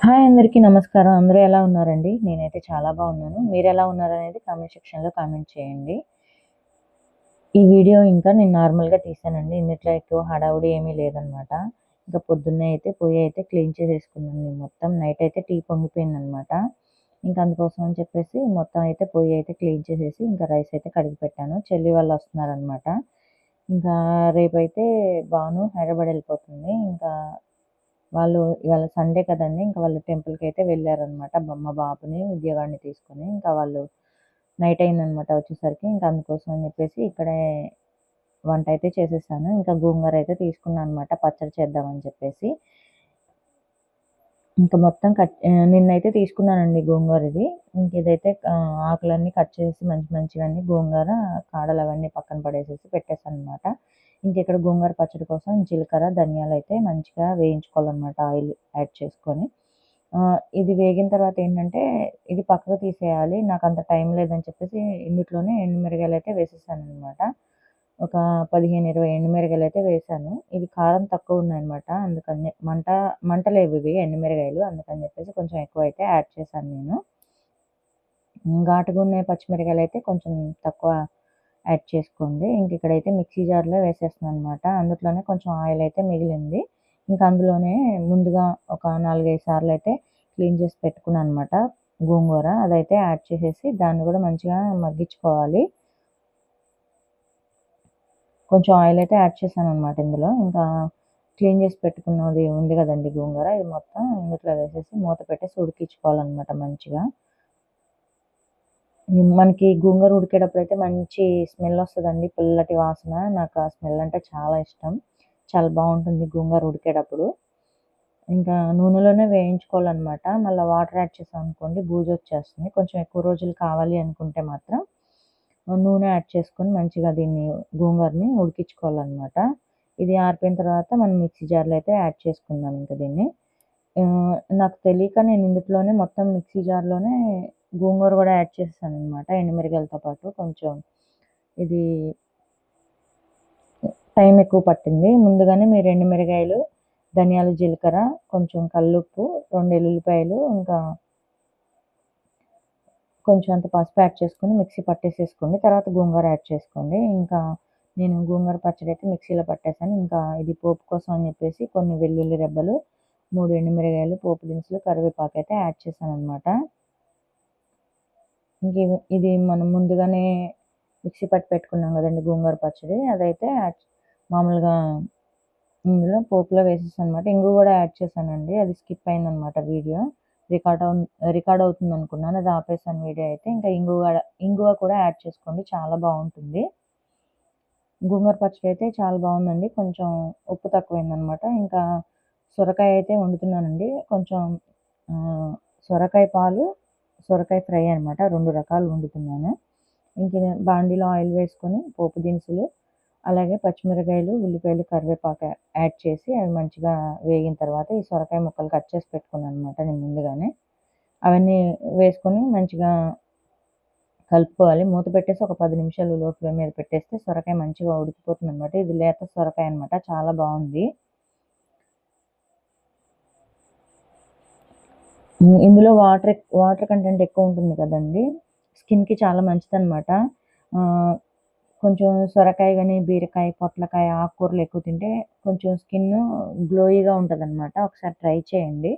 Hi అందరికీ నమస్కారం. అందరూ ఎలా ఉన్నారండి? నేనైతే చాలా బాగున్నాను. మీరెలా ఉన్నారనేది కామెంట్ సెక్షన్‌లో కామెంట్ చేయండి. ఈ వీడియో ఇంకా నేను నార్మల్‌గా తీశానండి. ఇందుట్లో ఎక్కువ హడావుడి ఏమీ లేదనమాట. ఇంకా పొద్దున్నే అయితే పొయ్యి అయితే క్లీన్ చేసేసుకున్నాను నేను మొత్తం. నైట్ అయితే టీ పొంగిపోయిందనమాట. ఇంకా అందుకోసం అని చెప్పేసి మొత్తం అయితే పొయ్యి అయితే క్లీన్ చేసేసి ఇంకా రైస్ అయితే కడిగి పెట్టాను. చెల్లి వాళ్ళు వస్తున్నారనమాట. ఇంకా రేపైతే భాను హైదరాబాద్ వెళ్ళిపోతుంది. ఇంకా వాళ్ళు ఇవాళ సండే కదండీ! ఇంక వాళ్ళు టెంపుల్‌కైతే వెళ్లారనమాట. మా బాబుని, విద్యాగాడిని తీసుకొని. ఇంకా వాళ్ళు నైట్ అయిందనమాట వచ్చేసరికి. ఇంక అందుకోసం అని చెప్పేసి ఇక్కడే వంటయితే చేసేసాను. ఇంకా గోంగూర అయితే తీసుకున్నా అనమాట పచ్చడి చేద్దామని చెప్పేసి. ఇంక మొత్తం నిన్నైతే తీసుకున్నానండి గోంగూర ఇది. ఇంక ఇదైతే ఆకులన్నీ కట్ చేసి మంచి మంచివన్నీ గోంగూర కాడలవన్నీ పక్కన పడేసేసి పెట్టేసాననమాట. ఇంకిక్కడ గోంగూర పచ్చడి కోసం జీలకర్ర, ధనియాలైతే మంచిగా వేయించుకోవాలనమాట ఆయిల్ యాడ్ చేసుకొని. ఇది వేగిన తర్వాత ఏంటంటే ఇది పక్కకు తీసేయాలి. నాకంత టైం లేదని చెప్పేసి ఇందుట్లోనే ఎండుమిరగాయలైతే వేసేసాననమాట. ఒక 15, 20 ఎండుమిరగాయలైతే వేశాను. ఇవి కారం తక్కువున్నాయనమాట. అందుకని మంట లేవివి ఎండుమిరగాయలు. అందుకని చెప్పేసి కొంచెం ఎక్కువైతే యాడ్ చేశాను నేను. ఘాటుగా ఉన్న పచ్చిమిరకాయలైతే కొంచెం తక్కువ యాడ్ చేసుకోండి. ఇంక ఇక్కడైతే మిక్సీ జార్‌లో వేసేస్తున్నాననమాట. అందులోనే కొంచెం ఆయిల్ అయితే మిగిలింది. ఇంకా అందులోనే ముందుగా ఒక 4, 5 సార్లయితే క్లీన్ చేసి పెట్టుకున్నాననమాట గోంగూర. అదైతే యాడ్ చేసేసి దాన్ని కూడా మంచిగా మగ్గించుకోవాలి. కొంచెం ఆయిల్ అయితే యాడ్ చేశాననమాట ఇందులో. ఇంకా క్లీన్ చేసి పెట్టుకున్నది ఉంది కదండీ గోంగూర, ఇది మొత్తం ఇందులో వేసేసి మూత పెట్టేసి ఉడికించుకోవాలనమాట మంచిగా. మనకి గోంగూర ఉడికేటప్పుడైతే మంచి స్మెల్ వస్తదండి. పుల్లటి వాసన. నాకు ఆ స్మెల్ అంటే చాలా ఇష్టం. చాలా బావుంటుంది గోంగూర ఉడికేటప్పుడు. ఇంకా నూనెలోనే వేయించుకోవాలనమాట. మళ్ళా వాటర్ యాడ్ చేసామనుకోండి బూజొచ్చేస్తుంది. కొంచెం ఎక్కువ రోజులు కావాలి అనుకుంటే మాత్రం నూనె యాడ్ చేసుకొని మంచిగా దీన్ని గోంగూరని ఉడికించుకోవాలనమాట. ఇది ఆరిపోయిన తర్వాత మనం మిక్సీ జార్‌లో అయితే యాడ్ చేసుకుందాం ఇంక దీన్ని. నాకు తెలియక నేను ఇందుట్లోనే మొత్తం మిక్సీ జార్‌లోనే గోంగూర గూడా యాడ్ చేసేసాననమాట ఎండుమిరగాయలతో పాటు. కొంచెం ఇది టైం ఎక్కువ పట్టింది. ముందుగానే మీరు ఎండుమిరగాయలు, ధనియాలు, జీలకర్ర, కొంచెం కల్లుప్పు, 2 ఎల్లుల్లిపాయలు, ఇంకా కొంచెం అంత పసుపు యాడ్ చేసుకొని మిక్సీ పట్టేసేసుకోండి. తర్వాత గోంగూర యాడ్ చేసుకోండి. ఇంకా నేను గోంగూర పచ్చడి అయితే మిక్సీలో పట్టేసాను. ఇంకా ఇది పోపు కోసం అని చెప్పేసి కొన్ని వెల్లుల్లి రెబ్బలు, 3 ఎండుమిరగాయలు, పోపు దినుసులు, కరివేపాకైతే యాడ్ చేశాననమాట. ఇది మనం ముందుగానే మిక్సీ పట్టి పెట్టుకున్నాం గదండీ గోంగూర పచ్చడి. అదైతే మామూలుగా ఇందులో పోపులో వేసేసాననమాట. ఇంగువ గూడా యాడ్ చేశానండి. అది స్కిప్ అయిందనమాట వీడియో. రికార్డ్ అవుతుందనుకున్నాను. అది ఆపేసాను వీడియో అయితే. ఇంకా ఇంగువ కూడా యాడ్ చేసుకోండి. చాలా బావుంటుంది. గోంగూర పచ్చడి అయితే చాలా బావుందండి. కొంచెం ఉప్పు తక్కువైందనమాట. ఇంకా సొరకాయ అయితే వండుతున్నానండి. కొంచెం ఆహ్, సొరకాయ పాలు, సొరకాయ ఫ్రై అనమాట. 2 రకాలు వండుతున్నాను. ఇంక బాండీలో ఆయిల్ వేసుకొని పోపు దినుసులు, అలాగే పచ్చిమిరకాయలు, ఉల్లిపాయలు, కరివేపాకు యాడ్ చేసి అవి మంచిగా వేగిన తర్వాత ఈ సొరకాయ ముక్కలు కట్ చేసి పెట్టుకున్నాననమాట నేను ముందుగానే. అవన్నీ వేసుకొని మంచిగా కలుపుకోవాలి. మూత పెట్టేసి ఒక 10 నిమిషాలు లో ఫ్లేమ్ మీద పెట్టేస్తే సొరకాయ మంచిగా ఉడికిపోతుందనమాట. ఇది లేత సొరకాయ అనమాట. చాలా బావుంది. ఇందులో వాటర్ కంటెంట్ ఎక్కువ ఉంటుంది కదండీ! స్కిన్‌కి చాలా మంచిదనమాట. ఆహ్, కొంచెం సొరకాయ గాని, బీరకాయ, పొట్లకాయ, ఆకుకూరలు ఎక్కువ తింటే కొంచెం స్కిన్ను గ్లోయిగా ఉంటదనమాట. ఒకసారి ట్రై చేయండి.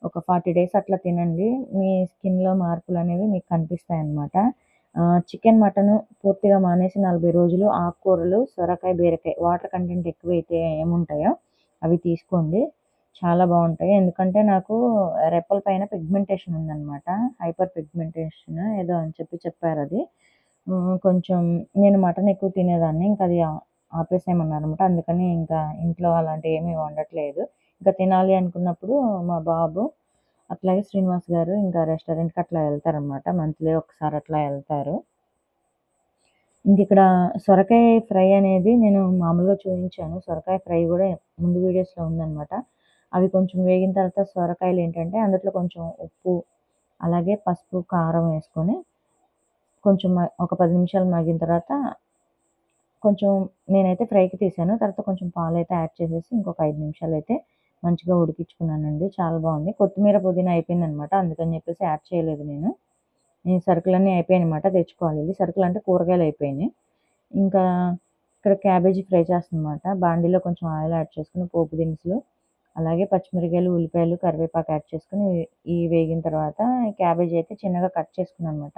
ఒక 40 డేస్ అట్లా తినండి. మీ స్కిన్‌లో మార్పులనేవి మీకు కనిపిస్తాయనమాట. చికెన్, మటను పూర్తిగా మానేసి 40 రోజులు ఆకుకూరలు, సొరకాయ, బీరకాయ వాటర్ కంటెంట్ ఎక్కువైతే ఏముంటాయో అవి తీసుకోండి. చాలా బావుంటాయి. ఎందుకంటే నాకు రెప్పల పైన పిగ్మెంటేషన్ ఉందనమాట. హైపర్ పిగ్మెంటేషన్ ఏదో అని చెప్పారది. కొంచెం నేను మటన్ ఎక్కువ తినేదాన్ని. ఇంక అది ఆపేసేయమన్నారనమాట. అందుకని ఇంకా ఇంట్లో అలాంటియేమీ వండట్లేదు. ఇంకా తినాలి అనుకున్నప్పుడు మా బాబు, అట్లాగే శ్రీనివాస్ గారు ఇంకా రెస్టారెంట్‌కి అట్లా ఎళ్తారనమాట. మంత్లీ ఒకసారి అట్లా ఎళ్తారు. ఇంకిక్కడ సొరకాయ ఫ్రై అనేది నేను మామూలుగా చూయించాను. సొరకాయ ఫ్రై గూడా ముందు వీడియోస్‌లో ఉందనమాట. అవి కొంచెం వేగిన తర్వాత సొరకాయలేంటంటే అందులో కొంచెం ఉప్పు, అలాగే పసుపు, కారం వేసుకొని కొంచెం ఒక 10 నిమిషాలు మగ్గిన తర్వాత కొంచెం నేనైతే ఫ్రైకి తీసాను. తర్వాత కొంచెం పాలైతే యాడ్ చేసేసి ఇంకొక 5 నిమిషాలైతే మంచిగా ఉడికించుకున్నానండి. చాలా బాగుంది. కొత్తిమీర, పుదీనా అయిపోయిందనమాట. అందుకని చెప్పేసి యాడ్ చేయలేదు నేను. ఈ సరుకులన్నీ అయిపోయాయనమాట. తెచ్చుకోవాలి. సరుకులు అంటే కూరగాయలు అయిపోయినాయి. ఇంకా ఇక్కడ క్యాబేజీ ఫ్రై చేస్తానమాట. బాండీలో కొంచెం ఆయిల్ యాడ్ చేసుకొని పోపు దినుసులు, అలాగే పచ్చిమిరపకాయలు, ఉల్లిపాయలు, కరివేపాకు యాడ్ చేసుకొని వేగిన తర్వాత క్యాబేజీ అయితే చిన్నగా కట్ చేసుకున్నానమాట.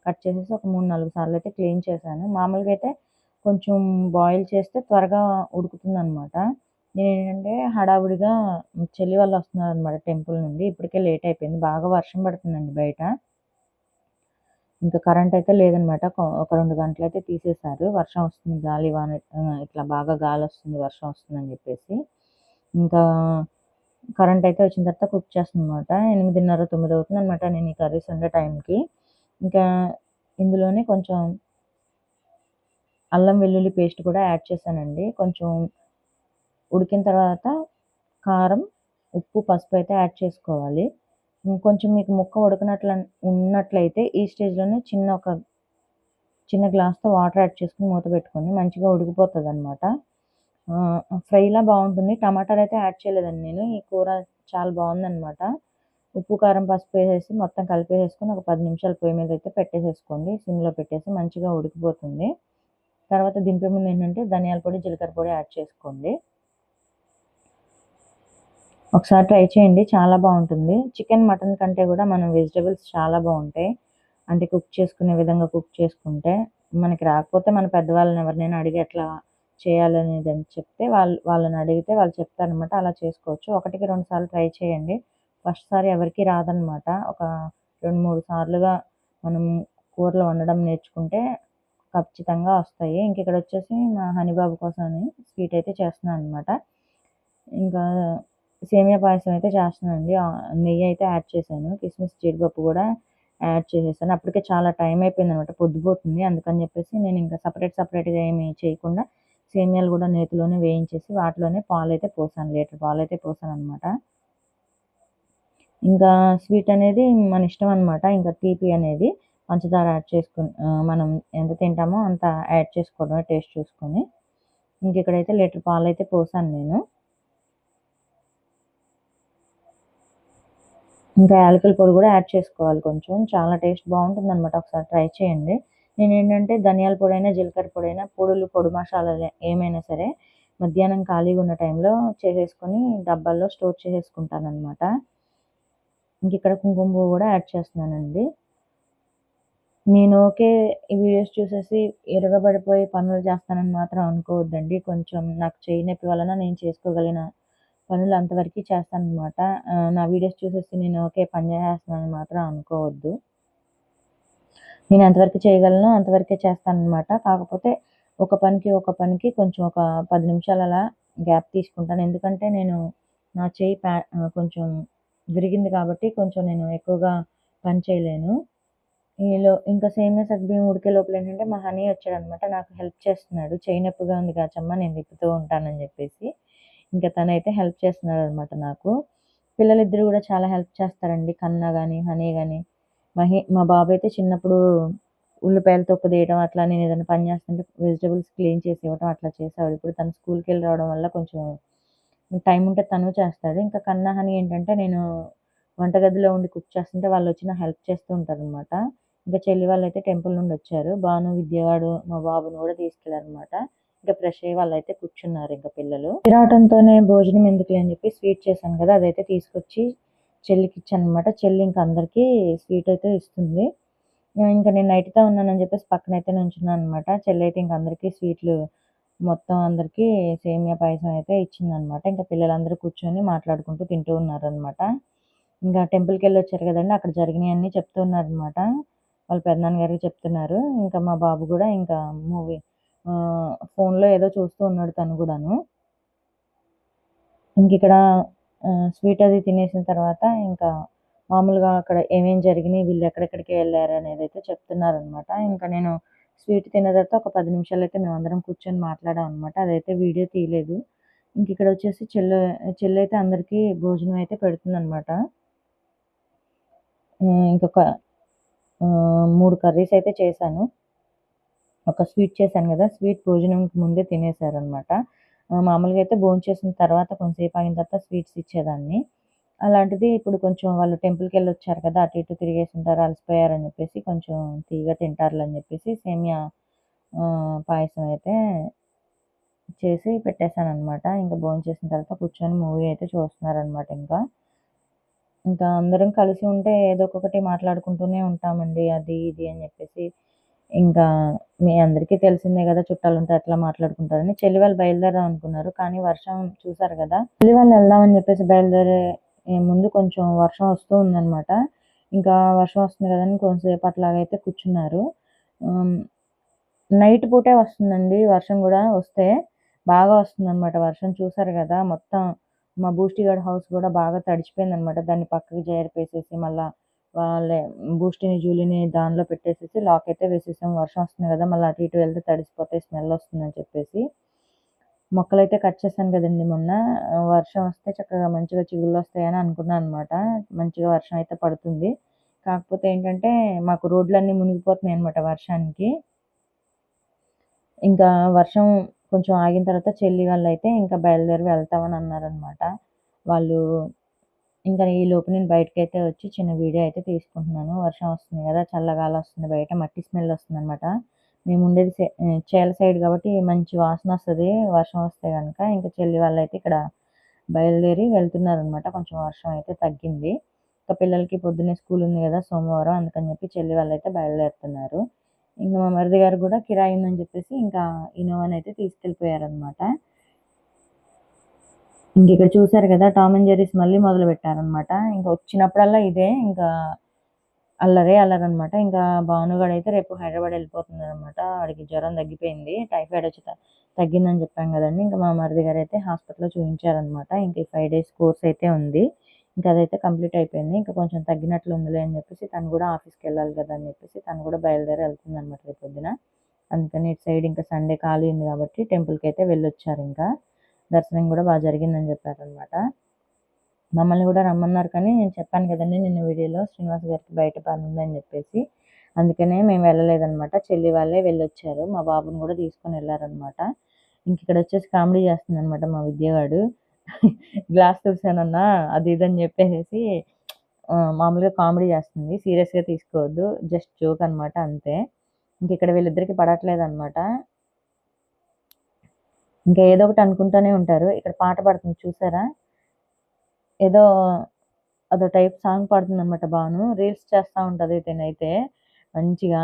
కట్ చేసేసి ఒక 3, 4 సార్లు అయితే క్లీన్ చేశాను. మామూలుగా అయితే కొంచెం బాయిల్ చేస్తే త్వరగా ఉడుకుతుందనమాట. నేనేంటంటే హడావుడిగా చెల్లి వాళ్ళు వస్తున్నారనమాట టెంపుల్ నుండి. ఇప్పటికే లేట్ అయిపోయింది. బాగా వర్షం పడుతుందండి బయట. ఇంకా కరెంట్ అయితే లేదనమాట. ఒక 2 గంటలైతే తీసేశారు. వర్షం వస్తుంది, గాలి, వాన ఇట్లా బాగా గాలొస్తుంది, వర్షం వస్తుందని చెప్పేసి. ఇంకా కరెంట్ అయితే వచ్చిన తర్వాత కుక్ చేస్తాననమాట. 8:30, 9 అవుతుందనమాట నేను ఈ కర్రీస్ వండే టైంకి. ఇంకా ఇందులోనే కొంచెం అల్లం వెల్లుల్లి పేస్ట్ కూడా యాడ్ చేశానండి. కొంచెం ఉడికిన తర్వాత కారం, ఉప్పు, పసుపు అయితే యాడ్ చేసుకోవాలి. కొంచెం మీకు ముక్క ఉన్నట్లయితే ఈ స్టేజ్‌లోనే చిన్న గ్లాస్‌తో వాటర్ యాడ్ చేసుకొని మూత పెట్టుకొని మంచిగా ఉడికిపోతదనమాట. ఫ్రైలా బావుంటుంది. టమాటాలైతే యాడ్ చేయలేదండి నేను. ఈ కూర చాలా బావుందనమాట. ఉప్పు, కారం, పసుపు వేసేసి మొత్తం కలిపేసేసుకొని ఒక 10 నిమిషాలు పొయ్యి మీద అయితే పెట్టేసేసుకోండి. సిమ్‌లో పెట్టేసి మంచిగా ఉడికిపోతుంది. తర్వాత దింపే ముందు ఏంటంటే ధనియాల పొడి, జీలకర్ర పొడి యాడ్ చేసుకోండి. ఒకసారి ట్రై చేయండి. చాలా బావుంటుంది. చికెన్, మటన్ కంటే కూడా మనం వెజిటబుల్స్ చాలా బావుంటాయి. అంటే కుక్ చేసుకునే విధంగా కుక్ చేసుకుంటే. మనకి రాకపోతే మన పెద్దవాళ్ళని ఎవరినైనా అడిగి ఎట్లా చేయాలనేదని చెప్తే వాళ్ళని అడిగితే వాళ్ళు చెప్తారనమాట. అలా చేసుకోవచ్చు. 1కి 2 సార్లు ట్రై చేయండి. ఫస్ట్ సారి ఎవరికీ రాదనమాట. ఒక 2, 3 సార్లుగా మనం కూరలు వండడం నేర్చుకుంటే ఖచ్చితంగా వస్తాయి. ఇంకిక్కడొచ్చేసి మా హనీ బాబు కోసమని స్వీట్ అయితే చేస్తున్నాననమాట. ఇంకా సేమియా పాయసం అయితే చేస్తున్నానండి. నెయ్యి అయితే యాడ్ చేశాను. కిస్మిస్, జీడిపప్పు కూడా యాడ్ చేసేసాను. అప్పటికే చాలా టైం అయిపోయిందనమాట. పొద్దుపోతుంది. అందుకని చెప్పేసి నేను ఇంకా సెపరేట్‌గా ఏమి చేయకుండా సేమియాలు కూడా నేతిలోనే వేయించేసి వాటిలోనే పాలైతే పోసాను. లీటర్ పాలైతే పోసాననమాట. ఇంకా స్వీట్ అనేది మన ఇష్టం అనమాట. ఇంకా తీపి అనేది పంచదార యాడ్ చేసుకొని మనం ఎంత తింటామో అంత యాడ్ చేసుకోవడమే టేస్ట్ చూసుకొని. ఇంకిక్కడైతే లీటర్ పాలైతే పోసాను నేను. ఇంకా యాలకుల పొడి కూడా యాడ్ చేసుకోవాలి కొంచెం. చాలా టేస్ట్ బావుంటుందనమాట. ఒకసారి ట్రై చేయండి. నేనేంటంటే ధనియాల పొడైనా, జీలకర్ర పొడైనా, పొడి మసాలాలు ఏమైనా సరే మధ్యాహ్నం ఖాళీగా ఉన్న టైంలో చేసేసుకొని డబ్బాల్లో స్టోర్ చేసేసుకుంటాననమాట. ఇంకిక్కడ కుంకుమ పువ్వు కూడా యాడ్ చేస్తున్నానండి. నేను ఈ వీడియోస్ చూసేసి ఇరగబడిపోయి పనులు చేస్తానని మాత్రం అనుకోవద్దండి. కొంచెం నాకు చెయ్యి నొప్పి వలన నేను చేసుకోగలిగిన పనులు అంతవరకి చేస్తాననమాట. నా వీడియోస్ చూసేసి నేను పని చేసేస్తున్నానని మాత్రం అనుకోవద్దు. నేను ఎంతవరకు చేయగలనో అంతవరకే చేస్తాననమాట. కాకపోతే ఒక పనికి కొంచెం ఒక 10 నిమిషాలు అలా గ్యాప్ తీసుకుంటాను. ఎందుకంటే నేను నా చెయ్యి కొంచెం విరిగింది కాబట్టి కొంచెం నేను ఎక్కువగా పని చేయలేను. ఇంకా సేమియా సగ్గుబియ్యం ఉడికే లోపల ఏంటంటే మా హనీ వచ్చాడనమాట. నాకు హెల్ప్ చేస్తున్నాడు. చెయ్యి నొప్పిగా ఉంది కాచమ్మ నేను తిప్పుతూ ఉంటానని చెప్పేసి. ఇంకా తనైతే హెల్ప్ చేస్తున్నాడనమాట నాకు. పిల్లలిద్దరూ కూడా చాలా హెల్ప్ చేస్తారండి. కన్నా గాని, హనీ గాని. మా బాబైతే చిన్నప్పుడు ఉల్లిపాయలు తొక్కదేయడం అట్లా నేను ఏదైనా పని చేస్తుంటే వెజిటబుల్స్ క్లీన్ చేసి ఇవ్వడం అట్లా చేసేవాడు. ఇప్పుడు తను స్కూల్‌కెళ్ళి రావడం వల్ల కొంచెం టైం ఉంటే తను చేస్తాడు. ఇంకా కన్నా, హనీ ఏంటంటే నేను వంటగదిలో ఉండి కుక్ చేస్తుంటే వాళ్ళొచ్చి నాకు హెల్ప్ చేస్తూ ఉంటారనమాట. ఇంకా చెల్లి వాళ్ళైతే టెంపుల్ నుండి వచ్చారు. భాను, విద్యగాడు మా బాబుని కూడా తీసుకెళ్లారనమాట. ఇంకా ఫ్రెష్ అయ్యి వాళ్ళైతే కూర్చున్నారు ఇంకా పిల్లలు. రావటంతోనే భోజనం ఎందుకులే అని చెప్పి స్వీట్ చేశాను కదా! అదైతే తీసుకొచ్చి చెల్లికిచ్చాననమాట. చెల్లి ఇంక అందరికీ స్వీట్ అయితే ఇస్తుంది. ఇంకా నేను నైట్‌తో ఉన్నానని చెప్పేసి పక్కనైతే నుంచున్నాననమాట. చెల్లయితే ఇంక అందరికీ స్వీట్లు మొత్తం అందరికీ సేమియా పాయసం అయితే ఇచ్చిందనమాట. ఇంకా పిల్లలందరూ కూర్చొని మాట్లాడుకుంటూ తింటూ ఉన్నారనమాట. ఇంకా టెంపుల్‌కెళ్ళొచ్చారు కదండీ! అక్కడ జరిగినయన్నీ చెప్తూ ఉన్నారనమాట. వాళ్ళ పెదనాన్న గారికి చెప్తున్నారు. ఇంకా మా బాబు కూడా ఇంకా ఫోన్‌లో ఏదో చూస్తూ ఉన్నాడు తను గూడాను. ఇంకిక్కడ స్వీట్ అది తినేసిన తర్వాత ఇంకా మామూలుగా అక్కడ ఏమేం జరిగినియి, వీళ్ళు ఎక్కడెక్కడికి వెళ్లారు అనేదైతే చెప్తున్నారనమాట. ఇంకా నేను స్వీట్ తిన్న తర్వాత ఒక 10 నిమిషాలైతే మేమందరం కూర్చొని మాట్లాడామనమాట. అదైతే వీడియో తీయలేదు. ఇంకిక్కడొచ్చేసి చెల్లయితే అందరికీ భోజనం అయితే పెడుతుందనమాట. ఇంకొక 3 కర్రీస్ అయితే చేశాను. ఒక స్వీట్ చేశాను గదా! స్వీట్ భోజనంకి ముందే తినేసారనమాట. మామూలుగా అయితే భోంచేసిన తర్వాత కొంతసేపు ఆగిన తర్వాత స్వీట్స్ ఇచ్చేదాన్ని. అలాంటిది ఇప్పుడు కొంచెం వాళ్ళు టెంపుల్‌కెళ్ళొచ్చారు కదా! అటు ఇటు తిరిగేసుంటారు, అలసిపోయారని చెప్పేసి కొంచెం తీయగా తింటారులే అని చెప్పేసి సేమియా పాయసం అయితే చేసి పెట్టేసాననమాట. ఇంక భోంచేసిన తర్వాత కూర్చొని మూవీ అయితే చూస్తున్నారనమాట ఇంకా. ఇంకా అందరం కలిసి ఉంటే ఏదో ఒకటి మాట్లాడుకుంటూనే ఉంటామండి. అది, ఇది అని చెప్పేసి. ఇంకా మీ అందరికీ తెలిసిందే గదా! చుట్టాలుంటే ఎట్లా మాట్లాడుకుంటారని. చెల్లి వాళ్ళు బయలుదేరదాం అనుకున్నారు. కానీ వర్షం చూసారు గదా! చెల్లి వాళ్ళు వెళ్దామని చెప్పేసి బయలుదేరే ముందు కొంచెం వర్షం వస్తూ ఉందనమాట. ఇంకా వర్షం వస్తుంది గదా! అని కొంతసేపు అట్లాగైతే కూర్చున్నారు. హ్మ్. నైట్ పూటే వస్తుందండి వర్షం గూడా వస్తే. బాగా వస్తుందనమాట వర్షం చూసారు గదా! మొత్తం మా బూస్టీ గాడి హౌస్ గూడా బాగా తడిచిపోయిందనమాట. దాన్ని పక్కకి జరిపేసేసి మళ్ళా వాళ్ళే బూస్టీని, జూలీని దానిలో పెట్టేసేసి లాక్ అయితే వేసేసాం. వర్షం వస్తుంది గదా! మళ్ళీ అటు ఇటు వెళ్తే తడిసిపోతాయి స్మెల్ వస్తుందని చెప్పేసి. మొక్కలైతే కట్ చేశాను గదండీ మొన్న. వర్షం వస్తే చక్కగా మంచిగా చిగుళ్ళొస్తాయని అనుకున్నాను అనమాట. మంచిగా వర్షం అయితే పడుతుంది. కాకపోతే ఏంటంటే మాకు రోడ్లన్నీ మునిగిపోతున్నాయనమాట వర్షానికి. ఇంకా వర్షం కొంచెం ఆగిన తర్వాత చెల్లి వాళ్ళైతే ఇంకా బయలుదేరి వెళ్తామని అన్నారనమాట. వాళ్ళు ఇంకా ఈలోపు నేను బయటకైతే వచ్చి చిన్న వీడియో అయితే తీసుకుంటున్నాను. వర్షం వస్తుంది గదా! చల్లగాలొస్తుంది బయట మట్టి స్మెల్ వస్తుందనమాట. మేముండేది చేల సైడ్ కాబట్టి మంచి వాసనొస్తది వర్షం వస్తే గనక. ఇంక చెల్లి వాళ్ళైతే ఇక్కడ బయలుదేరి వెళ్తున్నారనమాట. కొంచెం వర్షం అయితే తగ్గింది. ఇంకా పిల్లలకి పొద్దున్నే స్కూల్ ఉంది గదా! సోమవారం అందుకని చెప్పి చెల్లి వాళ్ళైతే బయలుదేరుతున్నారు. ఇంక మా మరిది గారు గూడా కిరాయి ఉందని చెప్పేసి ఇంకా ఇన్నోవానైతే తీసుకెళ్ళిపోయారనమాట. ఇంకిక్కడ చూసారు గదా! టామ్ అండ్ జెర్రీస్ మళ్ళీ మొదలుపెట్టారనమాట. ఇంక వచ్చినప్పుడల్లా ఇదే ఇంకా అల్లరే అల్లరనమాట. ఇంకా భానుగాడైతే రేపు హైదరాబాద్ ఎళ్ళిపోతున్నాడనమాట. వాడికి జ్వరం తగ్గిపోయింది. టైఫాయిడ్ వచ్చి తగ్గిందని చెప్పాం గదండీ! ఇంక మా మరిది గారైతే హాస్పిటల్‌లో చూయించారనమాట. ఇంక ఈ 5 డేస్ కోర్స్ అయితే ఉంది. ఇంక అదైతే కంప్లీట్ అయిపోయింది. ఇంక కొంచెం తగ్గినట్లుందిలే అని చెప్పేసి తను గూడా ఆఫీస్‌కెళ్ళాలి గదా! అని చెప్పేసి తను గూడా బయలుదేరి ఎళ్తుందనమాట రేపొద్దున. అందుకని ఇటు సైడ్ ఇంకా సండే ఖాళీ ఉంది గాబట్టి టెంపుల్‌కైతే వెళ్ళొచ్చారింకా. దర్శనం గూడా జరిగిందని జెప్పారనమాట. మమ్మల్ని గూడా రమ్మన్నారు కానీ నేను చెప్పాను గదండీ నిన్న వీడియోలో శ్రీనివాస్ గారికి బయట పనుందని జెప్పేసి. అందుకనే మేము వెళ్ళలేదనమాట. చెల్లి వాళ్ళే వెళ్ళొచ్చారు. మా బాబుని గూడా తీసుకొనెళ్లారనమాట. ఇంకిక్కడొచ్చేసి కామెడీ జేస్తుందనమాట మా విద్యగాడు. గ్లాస్ తుడిసానన్నా అది ఇది అని జెప్పేసేసి మామూలుగా కామెడీ జేస్తుంది. సీరియస్‌గా తీసుకోవద్దు. జస్ట్ జోక్ అనమాట అంతే. ఇంకిక్కడ వీళ్ళిద్దరికీ పడట్లేదనమాట. ఇంకా ఏదో ఒకటి అనుకుంటూనే ఉంటారు. ఇక్కడ పాట పాడుతుంది చూసారా? ఏదో అదో టైప్ సాంగ్ పాడుతుందనమాట బాను. రీల్స్ చేస్తా ఉంటది తినైతే మంచిగా.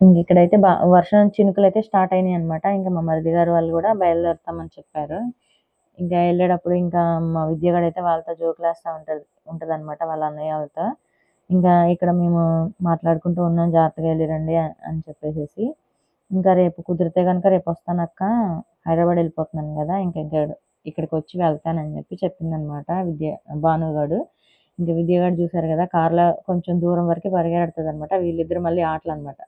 ఇంగిక్కడైతే వర్షం చినుకులైతే స్టార్ట్ అయినాయనమాట. ఇంక మా మరిది గారు వాళ్ళు గూడా బయలుదేరుతామని చెప్పారు. ఇంకా ఎళ్ళేటప్పుడు ఇంకా మా విద్యగాడైతే వాళ్ళతో జోకులేస్తా ఉంటదనమాట వాళ్ళ అన్నయ్య వాళ్ళతో. ఇంకా ఇక్కడ మేము మాట్లాడుకుంటూ ఉన్నాం జాగ్రత్తగా ఎళ్ళిరండి అని చెప్పేసేసి. ఇంకా రేపు కుదిరితే గనుక రేపొస్తానక్క హైదరాబాద్ ఎళ్ళిపోతున్నాను గదా! ఇక్కడికొచ్చి వెళ్తానని చెప్పిందనమాట భానుగాడు. ఇంక విద్యగాడు చూసారు గదా! కార్‌లో కొంచెం దూరం వరకే పరిగెడతదనమాట. వీళ్ళిద్దరూ మళ్ళీ ఆటలనమాట.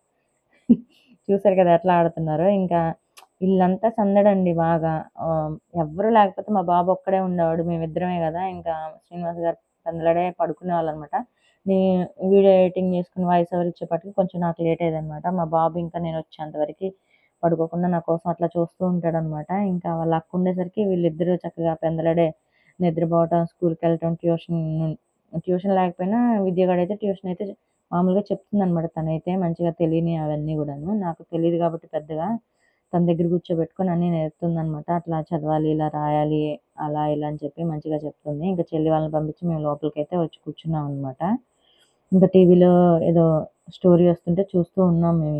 చూసారు కదా! ఎట్లా ఆడుతున్నారో. ఇంకా ఇల్లంతా సందడండి బాగా. ఎవ్వరు లేకపోతే మా బాబు ఒక్కడే ఉండేవాడు. మేమిద్దరమే గదా! ఇంకా శ్రీనివాస్ గారు పెందలాడే పడుకునేవాళ్ళనమాట. నే వీడియో ఎడిటింగ్ చేసుకొని వాయిస్ ఓవర్ ఇచ్చేపాటికి కొంచెం నాకు లేట్ అయ్యేదనమాట. మా బాబు ఇంకా నేనొచ్చేంత వరకి పడుకోకుండా నా కోసం అట్లా చూస్తూ ఉంటాడనమాట. ఇంకా వాళ్ళ అక్క ఉండేసరికి వీళ్ళిద్దరూ చక్కగా పెందలాడే నిద్రపోవటం, స్కూలుకెళ్ళటం, ట్యూషన్ లేకపోయినా విద్యగాడైతే ట్యూషన్ అయితే మామూలుగా చెప్తుందనమాట తనైతే మంచిగా తెలియనియి అవన్నీ గూడాను. నాకు తెలీదు గాబట్టి పెద్దగా తన దగ్గర కూర్చోబెట్టుకొని అన్నీ నేర్పుతుందనమాట. అట్లా చదవాలి, ఇలా రాయాలి, అలా ఇలా అని చెప్పి మంచిగా చెప్తుంది. ఇంక చెల్లి వాళ్ళని పంపించి మేము లోపలికైతే వచ్చి కూర్చున్నామనమాట. ఇంక టీవీలో ఏదో స్టోరీ వస్తుంటే చూస్తూ ఉన్నాం మేము.